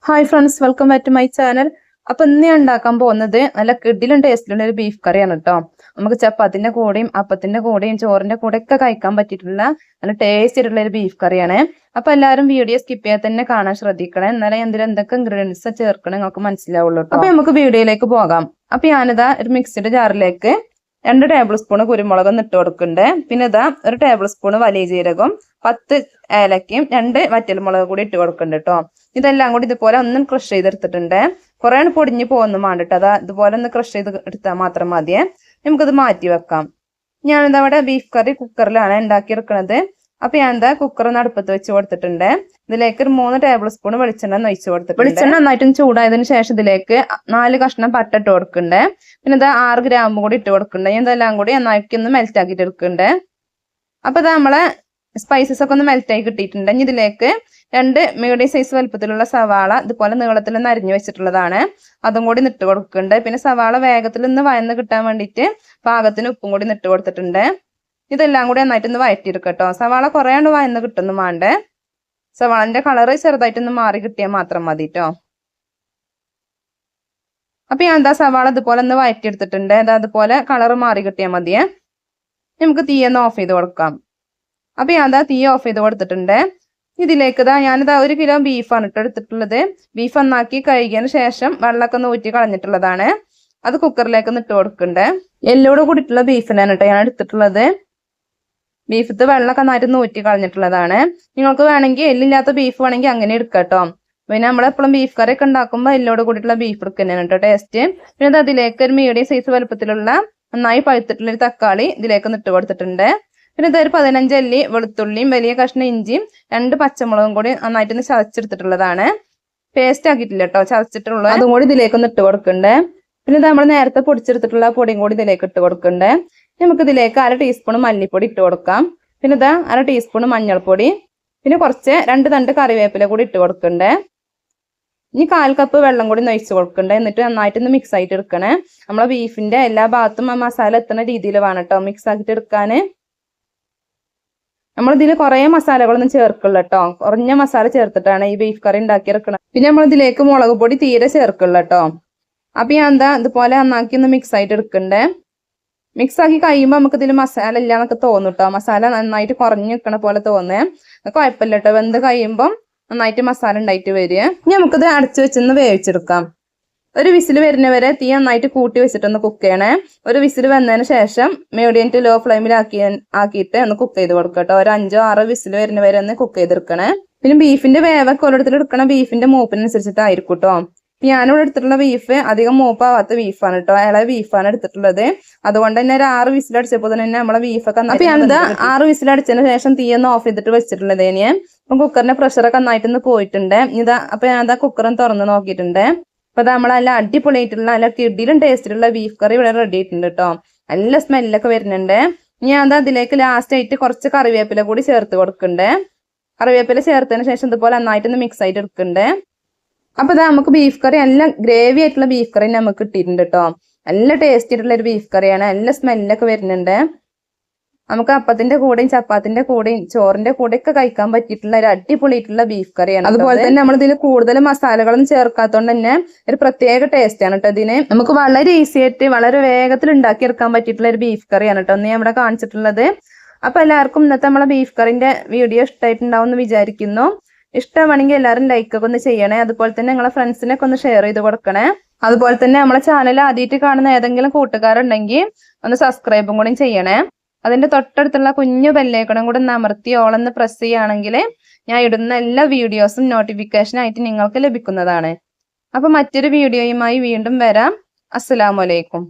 Hi friends, welcome back to my channel. അപ്പൊ ഇന്ന് ഞാൻ ഉണ്ടാക്കാൻ പോകുന്നത് നല്ല കിടിലും ടേസ്റ്റിലുള്ള ഒരു ബീഫ് കറിയാണ് കേട്ടോ. നമുക്ക് ചപ്പാത്തിന്റെ കൂടെയും അപ്പത്തിന്റെ കൂടെയും ചോറിന്റെ കൂടെ ഒക്കെ കഴിക്കാൻ പറ്റിയിട്ടുള്ള നല്ല ടേസ്റ്റ് ആയിട്ടുള്ള ഒരു ബീഫ് കറിയാണ്. അപ്പൊ എല്ലാവരും വീഡിയോ സ്കിപ്പ് ചെയ്യാതെ തന്നെ കാണാൻ ശ്രദ്ധിക്കണേ, എന്നാലേ എന്തിലും എന്തൊക്കെ ഇൻഗ്രീഡിയൻസ് ചേർക്കണം നിങ്ങൾക്ക് മനസ്സിലാവുള്ളൂ. അപ്പൊ നമുക്ക് വീഡിയോയിലേക്ക് പോകാം. അപ്പൊ ഞാനിതാ ഒരു മിക്സിയുടെ ജാറിലേക്ക് 2 ടേബിൾ സ്പൂൺ കുരുമുളകും ഇട്ട് കൊടുക്കുന്നുണ്ട്. പിന്നെ ഇതാ 1 ടേബിൾ സ്പൂൺ വലിയ ജീരകം, 10 ഏലക്കയും 2 വറ്റൽമുളക് കൂടി ഇട്ട് കൊടുക്കുന്നുണ്ട് കേട്ടോ. ഇതെല്ലാം കൂടി ഇതുപോലെ ഒന്നും ക്രഷ് ചെയ്തെടുത്തിട്ടുണ്ട്. കുറെ പൊടിഞ്ഞു പോകുന്നു വേണ്ടിട്ട് അതാ ഇതുപോലെ ഒന്ന് ക്രഷ് ചെയ്ത് എടുത്താൽ മാത്രം മതിയെ. നമുക്കത് മാറ്റി വെക്കാം. ഞാനിതാ അവിടെ ബീഫ് കറി കുക്കറിലാണ് ഉണ്ടാക്കിയെടുക്കുന്നത്. അപ്പൊ ഞാൻ എന്താ കുക്കർ ഒന്ന് അടുപ്പത്ത് വെച്ച് കൊടുത്തിട്ടുണ്ട്. ഇതിലേക്ക് ഒരു 3 ടേബിൾ സ്പൂൺ വെളിച്ചെണ്ണ ഒഴിച്ചു കൊടുത്തിട്ടുണ്ട്. വെളിച്ചെണ്ണ നന്നായിട്ടും ചൂടായതിനു ശേഷം ഇതിലേക്ക് 4 കഷ്ണം പട്ട ഇട്ട് കൊടുക്കുന്നുണ്ട്. പിന്നെ ഇതാ 6 ഗ്രാമ്പ് കൂടി ഇട്ട് കൊടുക്കുന്നുണ്ട്. ഇതെല്ലാം കൂടി നന്നാക്കി ഒന്ന് മെൽറ്റ് ആക്കിയിട്ട് എടുക്കുന്നുണ്ട്. അപ്പൊ ഇത് നമ്മളെ സ്പൈസസ് ഒക്കെ ഒന്ന് മെൽറ്റ് ആയി കിട്ടിയിട്ടുണ്ട്. ഇനി ഇതിലേക്ക് 2 മീഡിയം സൈസ് വലുപ്പത്തിലുള്ള സവാള ഇതുപോലെ നീളത്തിൽ ഒന്ന് അരിഞ്ഞു വെച്ചിട്ടുള്ളതാണ്, അതും കൂടി ഇട്ട് കൊടുക്കുന്നുണ്ട്. പിന്നെ സവാള വേഗത്തിൽ ഒന്ന് വഴന്ന് കിട്ടാൻ വേണ്ടിയിട്ട് പാകത്തിന് ഉപ്പും കൂടി ഇട്ട് കൊടുത്തിട്ടുണ്ട്. ഇതെല്ലാം കൂടി നന്നായിട്ടൊന്ന് വഴറ്റിയെടുക്കട്ടോ. സവാള കുറേ വഴന്ന് കിട്ടുന്നു വേണ്ടേ. സവാളിന്റെ കളറ് ചെറുതായിട്ടൊന്ന് മാറി കിട്ടിയാൽ മാത്രം മതി കേട്ടോ. അപ്പൊ ഞാൻ എന്താ സവാള ഇതുപോലെ ഒന്ന് വഴറ്റിയെടുത്തിട്ടുണ്ട്. അതുപോലെ കളറ് മാറി കിട്ടിയാൽ മതിയേ. നമുക്ക് തീയൊന്ന് ഓഫ് ചെയ്ത് കൊടുക്കാം. അപ്പൊ ഞാൻ തീ ഓഫ് ചെയ്ത് കൊടുത്തിട്ടുണ്ട്. ഇതിലേക്ക് ഞാനിതാ 1 കിലോ ബീഫാണ് എടുത്തിട്ടുള്ളത്. ബീഫ് നന്നാക്കി കഴുകിയതിന് ശേഷം വെള്ളമൊക്കെ ഒന്ന് ഊറ്റി കളഞ്ഞിട്ടുള്ളതാണ്. അത് കുക്കറിലേക്ക് ഇട്ട് കൊടുക്കുന്നുണ്ട്. എല്ലോട് കൂടിയിട്ടുള്ള ബീഫിനാണ് കേട്ടോ ഞാൻ എടുത്തിട്ടുള്ളത്. ബീഫത്ത് വെള്ളമൊക്കെ നന്നായിട്ട് ഊറ്റി കളഞ്ഞിട്ടുള്ളതാണ്. നിങ്ങൾക്ക് വേണമെങ്കിൽ എല്ലില്ലാത്ത ബീഫ് വേണമെങ്കിൽ അങ്ങനെ എടുക്കാം കേട്ടോ. പിന്നെ നമ്മളെപ്പോഴും ബീഫ് കറി ഒക്കെ ഉണ്ടാക്കുമ്പോൾ എല്ലോട് കൂടിയിട്ടുള്ള ബീഫ് എടുക്കുന്നതാണ് കേട്ടോ ടേസ്റ്റ്. പിന്നെ അതിലേക്ക് ഒരു മീഡിയം സൈസ് വലുപ്പത്തിലുള്ള നന്നായി പഴുത്തിട്ടുള്ള ഒരു തക്കാളി ഇതിലേക്ക് ഇട്ട് കൊടുത്തിട്ടുണ്ട്. പിന്നെ ഇതൊരു 15 അല്ലി വെളുത്തുള്ളിയും വലിയ കഷ്ണം ഇഞ്ചിയും 2 പച്ചമുളകും കൂടി നന്നായിട്ടൊന്ന് ചതച്ചെടുത്തിട്ടുള്ളതാണ്. പേസ്റ്റ് ആക്കിയിട്ടില്ല കേട്ടോ, ചതച്ചിട്ടുള്ളത്. അതും കൂടി ഇതിലേക്ക് ഇട്ട് കൊടുക്കണ്ടേ. പിന്നെ ഇത് നമ്മൾ നേരത്തെ പൊടിച്ചെടുത്തിട്ടുള്ള പൊടിയും കൂടി ഇതിലേക്ക് ഇട്ട് കൊടുക്കണ്ടേ. നമുക്ക് ഇതിലേക്ക് 1/2 ടീസ്പൂൺ മല്ലിപ്പൊടി ഇട്ട് കൊടുക്കാം. പിന്നെ ഇതാ 1/2 ടീസ്പൂൺ മഞ്ഞൾപ്പൊടി, പിന്നെ കുറച്ച് 2 തണ്ട് കറിവേപ്പില കൂടി ഇട്ട് കൊടുക്കണ്ടേ. ഇനി 1/4 കപ്പ് വെള്ളം കൂടി ഒഴിച്ച് കൊടുക്കണ്ടേ. എന്നിട്ട് നന്നായിട്ടൊന്ന് മിക്സ് ആയിട്ട് എടുക്കണേ. നമ്മളെ ബീഫിന്റെ എല്ലാ ഭാഗത്തും ആ മസാല എത്തുന്ന രീതിയിൽ വേണം കേട്ടോ മിക്സ് ആക്കിയിട്ട് എടുക്കാന്. നമ്മളിതിൽ കുറേ മസാലകളൊന്നും ചേർക്കില്ല കേട്ടോ, കുറഞ്ഞ മസാല ചേർത്തിട്ടാണ് ഈ ബീഫ് കറി ഉണ്ടാക്കിയെടുക്കണം. പിന്നെ നമ്മളിതിലേക്ക് മുളക് പൊടി തീരെ ചേർക്കില്ല കേട്ടോ. അപ്പൊ ഞാൻ ഇതുപോലെ നന്നാക്കി ഒന്ന് മിക്സ് ആയിട്ട് എടുക്കണ്ടേ. മിക്സ് ആക്കി കഴിയുമ്പോൾ നമുക്ക് ഇതിൽ മസാല ഇല്ല എന്നൊക്കെ തോന്നും കേട്ടോ. മസാല നന്നായിട്ട് കുറഞ്ഞു നിൽക്കണ പോലെ തോന്നേ. കുഴപ്പമില്ല കേട്ടോ, വെന്ത് കഴിയുമ്പോൾ നന്നായിട്ട് മസാല ഉണ്ടായിട്ട് വരിക. ഇനി നമുക്കിത് അടച്ചു വെച്ചൊന്ന് വേവിച്ചെടുക്കാം. ഒരു വിസിൽ വരുന്നവരെ തീ നന്നായിട്ട് കൂട്ടി വെച്ചിട്ടൊന്ന് കുക്ക് ചെയ്യണേ. ഒരു വിസിൽ വന്നതിന് ശേഷം മീഡിയം ടു ലോ ഫ്ലെയിമിൽ ആക്കിയിട്ട് ഒന്ന് കുക്ക് ചെയ്ത് കൊടുക്കട്ടോ. ഒരു 5-6 വിസിൽ വരുന്നവരെ ഒന്ന് കുക്ക് ചെയ്തെടുക്കണേ. പിന്നെ ബീഫിന്റെ വേവൊക്കെ ഓരോരുത്തർ എടുക്കണം ബീഫിന്റെ മൂപ്പിനനുസരിച്ചിട്ടായിരിക്കും കേട്ടോ. ഞാനിവിടെ എടുത്തിട്ടുള്ള ബീഫ് അധികം മൂപ്പാവാത്ത ബീഫാണ് കേട്ടോ, ഇളയ ബീഫാണ് എടുത്തിട്ടുള്ളത്. അതുകൊണ്ട് തന്നെ ഒരു 6 വിസിലടിച്ചപ്പോൾ തന്നെ നമ്മളെ ബീഫൊക്കെ. അപ്പൊ ഞാനിത് 6 വിസിലടിച്ചതിന് ശേഷം തീയൊന്ന് ഓഫ് ചെയ്തിട്ട് വെച്ചിട്ടുള്ളത്. ഇനി അപ്പൊ കുക്കറിന്റെ പ്രഷറൊക്കെ നന്നായിട്ടൊന്ന് പോയിട്ടുണ്ട്. അപ്പൊ ഞാൻ കുക്കറും തുറന്ന് നോക്കിയിട്ടുണ്ട്. അപ്പൊ നമ്മളെ നല്ല അടിപൊളിയായിട്ടുള്ള നല്ല കിടിലും ടേസ്റ്റിലുള്ള ബീഫ് കറി ഇവിടെ റെഡി ആയിട്ടുണ്ട് കേട്ടോ. നല്ല സ്മെല്ലൊക്കെ വരുന്നുണ്ട്. ഞാൻ അതിലേക്ക് ലാസ്റ്റ് ആയിട്ട് കുറച്ച് കറിവേപ്പില കൂടി ചേർത്ത് കൊടുക്കണ്ടേ. കറിവേപ്പില ചേർത്തതിന് ശേഷം ഇതുപോലെ നന്നായിട്ടൊന്ന് മിക്സ് ആയിട്ട് എടുക്കണ്ടേ. അപ്പൊ നമുക്ക് ബീഫ് കറി നല്ല ഗ്രേവി ആയിട്ടുള്ള ബീഫ് കറി നമുക്ക് കിട്ടിയിട്ടുണ്ട് കേട്ടോ. നല്ല ടേസ്റ്റി ആയിട്ടുള്ള ഒരു ബീഫ് കറിയാണ്. നല്ല സ്മെല്ലൊക്കെ വരുന്നുണ്ട്. നമുക്ക് അപ്പത്തിന്റെ കൂടെയും ചപ്പാത്തിന്റെ കൂടെയും ചോറിന്റെ കൂടെ ഒക്കെ കഴിക്കാൻ പറ്റിയിട്ടുള്ള ഒരു അടിപൊളിയായിട്ടുള്ള ബീഫ് കറിയാണ്. അതുപോലെ തന്നെ നമ്മൾ ഇതിൽ കൂടുതൽ മസാലകളൊന്നും ചേർക്കാത്തതുകൊണ്ട് തന്നെ ഒരു പ്രത്യേക ടേസ്റ്റ് ആണ് കേട്ടോ ഇതിന്. നമുക്ക് വളരെ ഈസി ആയിട്ട് വളരെ വേഗത്തിൽ ഉണ്ടാക്കിയെടുക്കാൻ പറ്റിയിട്ടുള്ള ഒരു ബീഫ് കറിയാണ് കേട്ടോ ഞാൻ ഇവിടെ കാണിച്ചിട്ടുള്ളത്. അപ്പൊ എല്ലാവർക്കും ഇന്നത്തെ നമ്മളെ ബീഫ് കറിന്റെ വീഡിയോ ഇഷ്ടമായിട്ടുണ്ടാവും എന്ന് വിചാരിക്കുന്നു. ഇഷ്ടമാണെങ്കിൽ എല്ലാവരും ലൈക്ക് ഒക്കെ ഒന്ന് ചെയ്യണേ. അതുപോലെ തന്നെ നിങ്ങളെ ഫ്രണ്ട്സിനൊക്കെ ഒന്ന് ഷെയർ ചെയ്ത് കൊടുക്കണേ. അതുപോലെ തന്നെ നമ്മളെ ചാനൽ ആദ്യമായിട്ട് കാണുന്ന ഏതെങ്കിലും കൂട്ടുകാരുണ്ടെങ്കിൽ ഒന്ന് സബ്സ്ക്രൈബും കൂടി ചെയ്യണേ. അതിന്റെ തൊട്ടടുത്തുള്ള കുഞ്ഞു ബെല്ലൈക്കണും കൂടെ അമർത്തി ഓളൊന്ന് പ്രസ് ചെയ്യുകയാണെങ്കിൽ ഞാൻ ഇടുന്ന എല്ലാ വീഡിയോസും നോട്ടിഫിക്കേഷൻ ആയിട്ട് നിങ്ങൾക്ക് ലഭിക്കുന്നതാണ്. അപ്പൊ മറ്റൊരു വീഡിയോയുമായി വീണ്ടും വരാം. അസ്സലാമു അലൈക്കും.